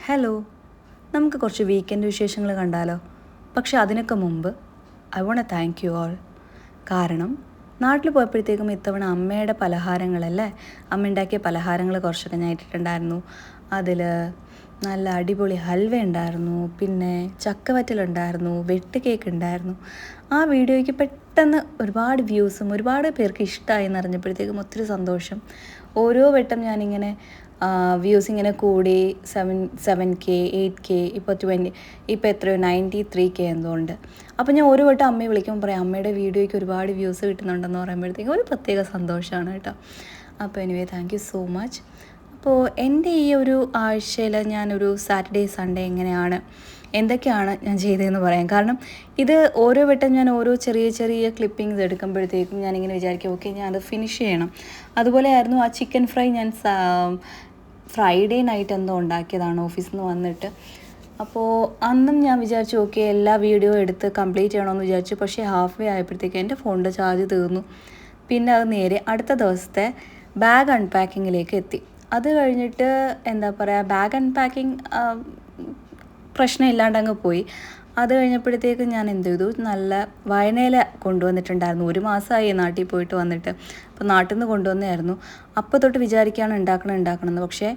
Hello, നമുക്ക് കുറച്ച് weekend വിശേഷങ്ങൾ കണ്ടാലോ? പക്ഷെ അതിനൊക്കെ മുമ്പ് I want thank you all. കാരണം നാട്ടിൽ പോയപ്പോഴത്തേക്കും ഇത്തവണ അമ്മയുടെ പലഹാരങ്ങളല്ലേ, അമ്മ ഉണ്ടാക്കിയ പലഹാരങ്ങൾ കുറച്ചൊക്കെ ഞാൻ ഇട്ടിട്ടുണ്ടായിരുന്നു. അതിൽ നല്ല അടിപൊളി ഹൽവ ഉണ്ടായിരുന്നു, പിന്നെ ചക്കവറ്റലുണ്ടായിരുന്നു, വെട്ട് കേക്ക് ഉണ്ടായിരുന്നു. ആ വീഡിയോയ്ക്ക് പെട്ടെന്ന് ഒരുപാട് വ്യൂസും ഒരുപാട് പേർക്ക് ഇഷ്ടമായി എന്നറിഞ്ഞപ്പോഴത്തേക്കും ഒത്തിരി സന്തോഷം. ഓരോ വട്ടം ഞാനിങ്ങനെ വ്യൂസ് ഇങ്ങനെ കൂടി 7K 8K ഇപ്പോൾ 20, ഇപ്പോൾ എത്രയോ 93K എന്തോ ഉണ്ട്. അപ്പോൾ ഞാൻ ഒരു വട്ടം അമ്മയെ വിളിക്കുമ്പോൾ പറയാം അമ്മയുടെ വീഡിയോയ്ക്ക് ഒരുപാട് വ്യൂസ് കിട്ടുന്നുണ്ടെന്ന് പറയുമ്പോഴത്തേക്കും ഒരു പ്രത്യേക സന്തോഷമാണ് കേട്ടോ. അപ്പോൾ anyway thank you so much. അപ്പോൾ എൻ്റെ ഈ ഒരു ആഴ്ചയിൽ ഞാനൊരു സാറ്റർഡേ സൺഡേ എന്തൊക്കെയാണ് ഞാൻ ചെയ്തതെന്ന് പറയാം. കാരണം ഇത് ഓരോ വട്ടം ഞാൻ ഓരോ ചെറിയ ചെറിയ ക്ലിപ്പിങ്സ് എടുക്കുമ്പോഴത്തേക്കും ഞാനിങ്ങനെ വിചാരിക്കും ഓക്കെ ഞാനത് ഫിനിഷ് ചെയ്യണം. അതുപോലെയായിരുന്നു ആ ചിക്കൻ ഫ്രൈ ഞാൻ ഫ്രൈഡേ നൈറ്റ് എന്തോ ഉണ്ടാക്കിയതാണ് ഓഫീസിൽ നിന്ന് വന്നിട്ട്. അപ്പോൾ അന്നും ഞാൻ വിചാരിച്ചു ഓക്കെ എല്ലാ വീഡിയോ എടുത്ത് കംപ്ലീറ്റ് ചെയ്യണമെന്ന് വിചാരിച്ചു. പക്ഷേ ഹാഫ് വേ ആയപ്പോഴത്തേക്ക് എൻ്റെ ഫോണിൻ്റെ ചാർജ് തീർന്നു. പിന്നെ അത് നേരെ അടുത്ത ദിവസത്തെ ബാഗ് അൺപാക്കിങ്ങിലേക്ക് എത്തി. അത് കഴിഞ്ഞിട്ട് എന്താ പറയുക, ബാഗ് അൺപാക്കിങ് പ്രശ്നമില്ലാണ്ട് അങ്ങ് പോയി. അത് കഴിഞ്ഞപ്പോഴത്തേക്ക് ഞാൻ എന്ത് ചെയ്തു, നല്ല വയനയില കൊണ്ടുവന്നിട്ടുണ്ടായിരുന്നു. 1 മാസമായി നാട്ടിൽ പോയിട്ട് വന്നിട്ട്. അപ്പോൾ നാട്ടിൽ നിന്ന് കൊണ്ടുവന്നായിരുന്നു. അപ്പോൾ തൊട്ട് വിചാരിക്കുകയാണ് ഉണ്ടാക്കണമെന്ന്. പക്ഷേ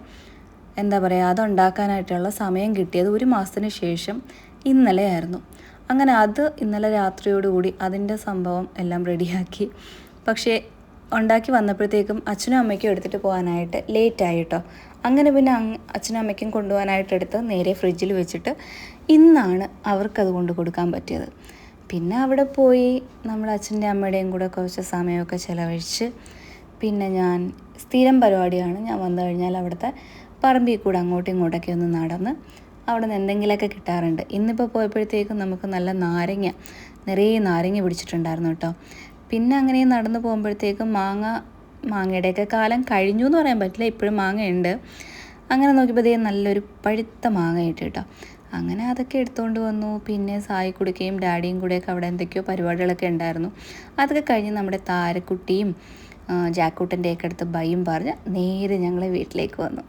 എന്താ പറയുക, അതുണ്ടാക്കാനായിട്ടുള്ള സമയം കിട്ടിയത് 1 മാസത്തിന് ശേഷം ഇന്നലെ ആയിരുന്നു. അങ്ങനെ അത് ഇന്നലെ രാത്രിയോടുകൂടി അതിൻ്റെ സംഭവം എല്ലാം റെഡിയാക്കി. പക്ഷേ ഉണ്ടാക്കി വന്നപ്പോഴത്തേക്കും അച്ഛനും അമ്മയ്ക്കും എടുത്തിട്ട് പോകാനായിട്ട് ലേറ്റായി കേട്ടോ. അങ്ങനെ പിന്നെ അച്ഛനും അമ്മയ്ക്കും കൊണ്ടുപോകാനായിട്ട് എടുത്ത് നേരെ ഫ്രിഡ്ജിൽ വെച്ചിട്ട് ഇന്നാണ് അവർക്കത് കൊണ്ട് കൊടുക്കാൻ പറ്റിയത്. പിന്നെ അവിടെ പോയി നമ്മൾ അച്ഛൻ്റെ അമ്മയുടെയും കൂടെ കുറച്ച് സമയമൊക്കെ ചിലവഴിച്ച് പിന്നെ ഞാൻ സ്ഥിരം പരിപാടിയാണ്, ഞാൻ വന്നു കഴിഞ്ഞാൽ അവിടുത്തെ പറമ്പിൽ കൂടെ അങ്ങോട്ടും ഇങ്ങോട്ടൊക്കെ ഒന്ന് നടന്ന് അവിടെ നിന്ന് എന്തെങ്കിലുമൊക്കെ കിട്ടാറുണ്ട്. ഇന്നിപ്പോൾ പോയപ്പോഴത്തേക്കും നമുക്ക് നല്ല നിറയെ നാരങ്ങ പിടിച്ചിട്ടുണ്ടായിരുന്നു കേട്ടോ. പിന്നെ അങ്ങനെ നടന്നു പോകുമ്പോഴത്തേക്കും മാങ്ങയുടെയൊക്കെ കാലം കഴിഞ്ഞു എന്ന് പറയാൻ പറ്റില്ല, ഇപ്പോഴും മാങ്ങയുണ്ട്. അങ്ങനെ നോക്കിയപ്പോൾ നല്ലൊരു പഴുത്ത മാങ്ങ ഇട്ട് കേട്ടോ. അങ്ങനെ അതൊക്കെ എടുത്തുകൊണ്ട് വന്നു. പിന്നെ സായി കുടിക്കുകയും ഡാഡിയും കൂടെയൊക്കെ അവിടെ എന്തൊക്കെയോ പരിപാടികളൊക്കെ ഉണ്ടായിരുന്നു. അതൊക്കെ കഴിഞ്ഞ് നമ്മുടെ താരക്കുട്ടിയും ജാക്കൂട്ടൻ്റെയൊക്കെ അടുത്ത് ബൈയും പറഞ്ഞ് നേരെ ഞങ്ങൾ വീട്ടിലേക്ക് വന്നു.